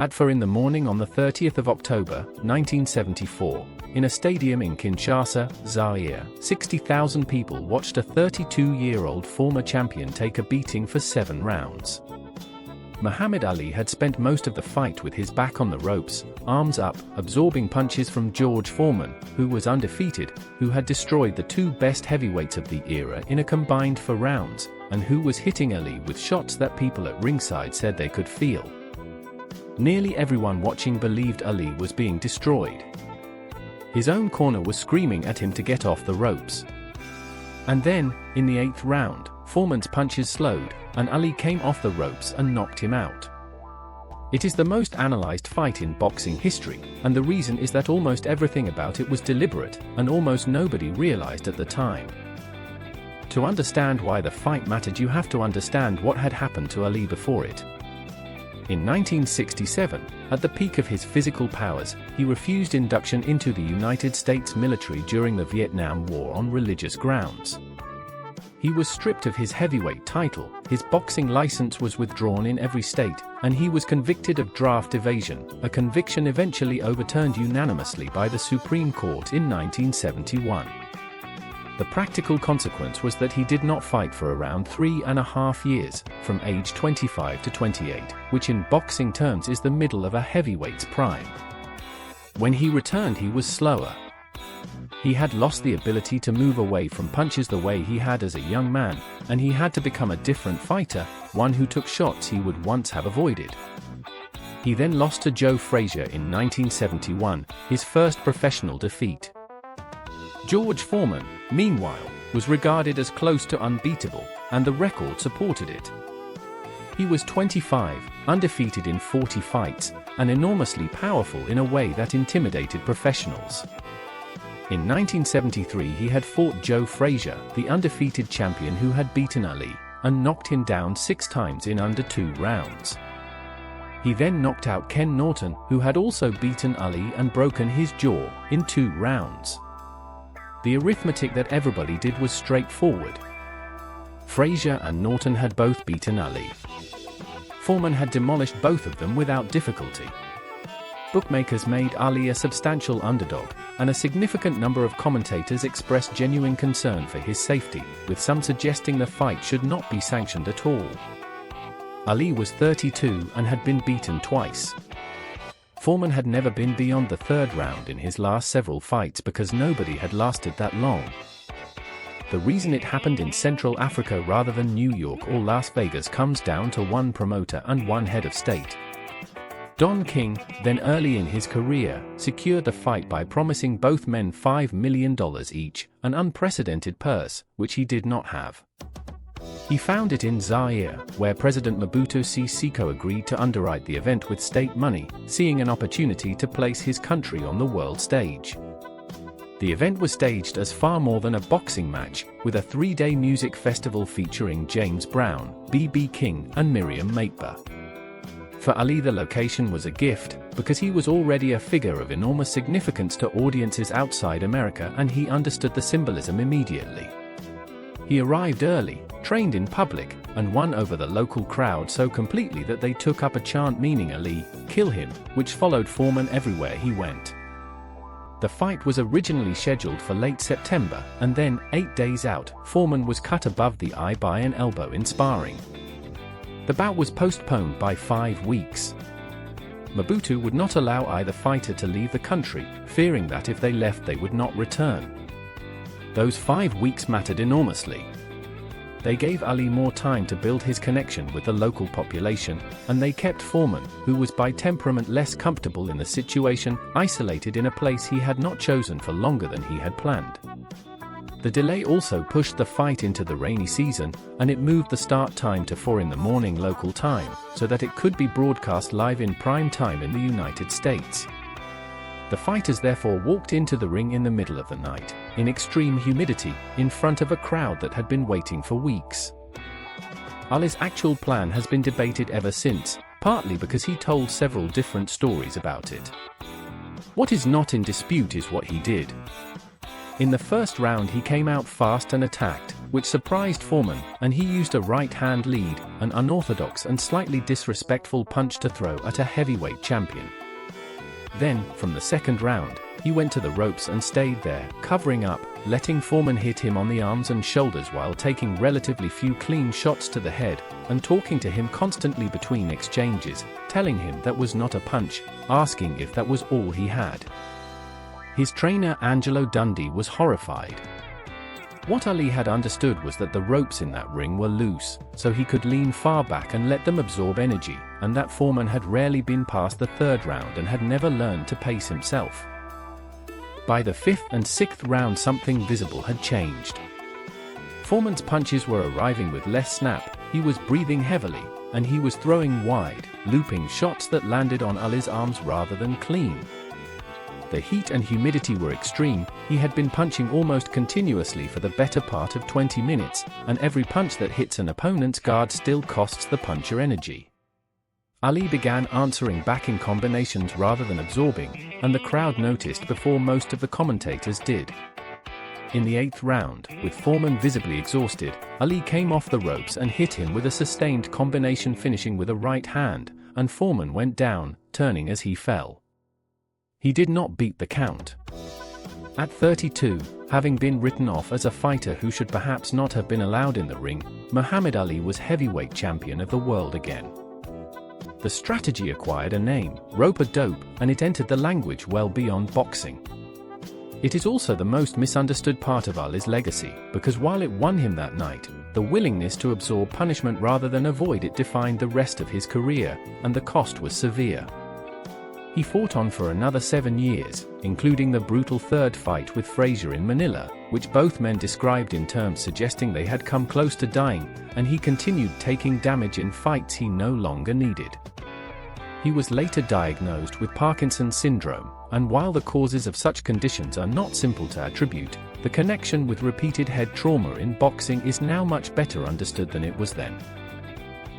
At 4 in the morning on the 30th of October, 1974, in a stadium in Kinshasa, Zaire, 60,000 people watched a 32-year-old former champion take a beating for 7 rounds. Muhammad Ali had spent most of the fight with his back on the ropes, arms up, absorbing punches from George Foreman, who was undefeated, who had destroyed the 2 best heavyweights of the era in a combined 4 rounds, and who was hitting Ali with shots that people at ringside said they could feel. Nearly everyone watching believed Ali was being destroyed. His own corner was screaming at him to get off the ropes. And then, in the 8th round, Foreman's punches slowed, and Ali came off the ropes and knocked him out. It is the most analyzed fight in boxing history, and the reason is that almost everything about it was deliberate, and almost nobody realized at the time. To understand why the fight mattered, you have to understand what had happened to Ali before it. In 1967, at the peak of his physical powers, he refused induction into the United States military during the Vietnam War on religious grounds. He was stripped of his heavyweight title, his boxing license was withdrawn in every state, and he was convicted of draft evasion, a conviction eventually overturned unanimously by the Supreme Court in 1971. The practical consequence was that he did not fight for around 3.5 years, from age 25 to 28, which in boxing terms is the middle of a heavyweight's prime. When he returned, he was slower. He had lost the ability to move away from punches the way he had as a young man, and he had to become a different fighter, one who took shots he would once have avoided. He then lost to Joe Frazier in 1971, his first professional defeat. George Foreman, meanwhile, was regarded as close to unbeatable, and the record supported it. He was 25, undefeated in 40 fights, and enormously powerful in a way that intimidated professionals. In 1973 he had fought Joe Frazier, the undefeated champion who had beaten Ali, and knocked him down 6 times in under 2 rounds. He then knocked out Ken Norton, who had also beaten Ali and broken his jaw, in 2 rounds. The arithmetic that everybody did was straightforward. Frazier and Norton had both beaten Ali. Foreman had demolished both of them without difficulty. Bookmakers made Ali a substantial underdog, and a significant number of commentators expressed genuine concern for his safety, with some suggesting the fight should not be sanctioned at all. Ali was 32 and had been beaten twice. Foreman had never been beyond the 3rd round in his last several fights because nobody had lasted that long. The reason it happened in Central Africa rather than New York or Las Vegas comes down to one promoter and one head of state. Don King, then early in his career, secured the fight by promising both men $5 million each, an unprecedented purse, which he did not have. He found it in Zaire, where President Mobutu Seko agreed to underwrite the event with state money, seeing an opportunity to place his country on the world stage. The event was staged as far more than a boxing match, with a 3-day music festival featuring James Brown, B.B. King, and Miriam Makeba. For Ali, the location was a gift, because he was already a figure of enormous significance to audiences outside America, and he understood the symbolism immediately. He arrived early, trained in public, and won over the local crowd so completely that they took up a chant meaning Ali, kill him, which followed Foreman everywhere he went. The fight was originally scheduled for late September, and then, 8 days out, Foreman was cut above the eye by an elbow in sparring. The bout was postponed by 5 weeks. Mobutu would not allow either fighter to leave the country, fearing that if they left they would not return. Those 5 weeks mattered enormously. They gave Ali more time to build his connection with the local population, and they kept Foreman, who was by temperament less comfortable in the situation, isolated in a place he had not chosen for longer than he had planned. The delay also pushed the fight into the rainy season, and it moved the start time to 4 in the morning local time, so that it could be broadcast live in prime time in the United States. The fighters therefore walked into the ring in the middle of the night, in extreme humidity, in front of a crowd that had been waiting for weeks. Ali's actual plan has been debated ever since, partly because he told several different stories about it. What is not in dispute is what he did. In the first round he came out fast and attacked, which surprised Foreman, and he used a right-hand lead, an unorthodox and slightly disrespectful punch to throw at a heavyweight champion. Then, from the second round, he went to the ropes and stayed there, covering up, letting Foreman hit him on the arms and shoulders while taking relatively few clean shots to the head, and talking to him constantly between exchanges, telling him that was not a punch, asking if that was all he had. His trainer Angelo Dundee was horrified. What Ali had understood was that the ropes in that ring were loose, so he could lean far back and let them absorb energy, and that Foreman had rarely been past the third round and had never learned to pace himself. By the fifth and sixth round, something visible had changed. Foreman's punches were arriving with less snap, he was breathing heavily, and he was throwing wide, looping shots that landed on Ali's arms rather than clean. The heat and humidity were extreme, he had been punching almost continuously for the better part of 20 minutes, and every punch that hits an opponent's guard still costs the puncher energy. Ali began answering back in combinations rather than absorbing, and the crowd noticed before most of the commentators did. In the eighth round, with Foreman visibly exhausted, Ali came off the ropes and hit him with a sustained combination, finishing with a right hand, and Foreman went down, turning as he fell. He did not beat the count. At 32, having been written off as a fighter who should perhaps not have been allowed in the ring, Muhammad Ali was heavyweight champion of the world again. The strategy acquired a name, rope-a-dope, and it entered the language well beyond boxing. It is also the most misunderstood part of Ali's legacy, because while it won him that night, the willingness to absorb punishment rather than avoid it defined the rest of his career, and the cost was severe. He fought on for another 7 years, including the brutal third fight with Frazier in Manila, which both men described in terms suggesting they had come close to dying, and he continued taking damage in fights he no longer needed. He was later diagnosed with Parkinson's syndrome, and while the causes of such conditions are not simple to attribute, the connection with repeated head trauma in boxing is now much better understood than it was then.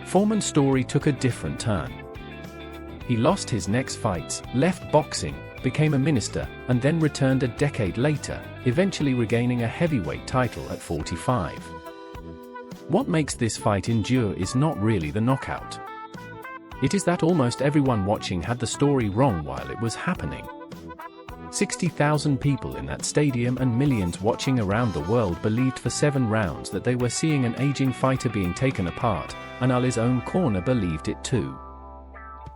Foreman's story took a different turn. He lost his next fights, left boxing, became a minister, and then returned a decade later, eventually regaining a heavyweight title at 45. What makes this fight endure is not really the knockout. It is that almost everyone watching had the story wrong while it was happening. 60,000 people in that stadium and millions watching around the world believed for 7 rounds that they were seeing an aging fighter being taken apart, and Ali's own corner believed it too.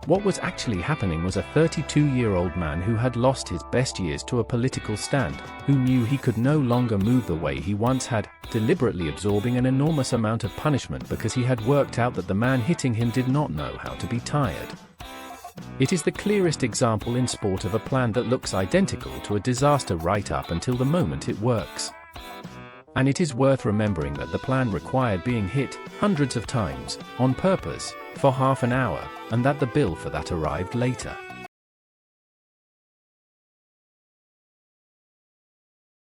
What was actually happening was a 32-year-old man who had lost his best years to a political stand, who knew he could no longer move the way he once had, deliberately absorbing an enormous amount of punishment because he had worked out that the man hitting him did not know how to be tired. It is the clearest example in sport of a plan that looks identical to a disaster right up until the moment it works. And it is worth remembering that the plan required being hit hundreds of times, on purpose, for half an hour, and that the bill for that arrived later.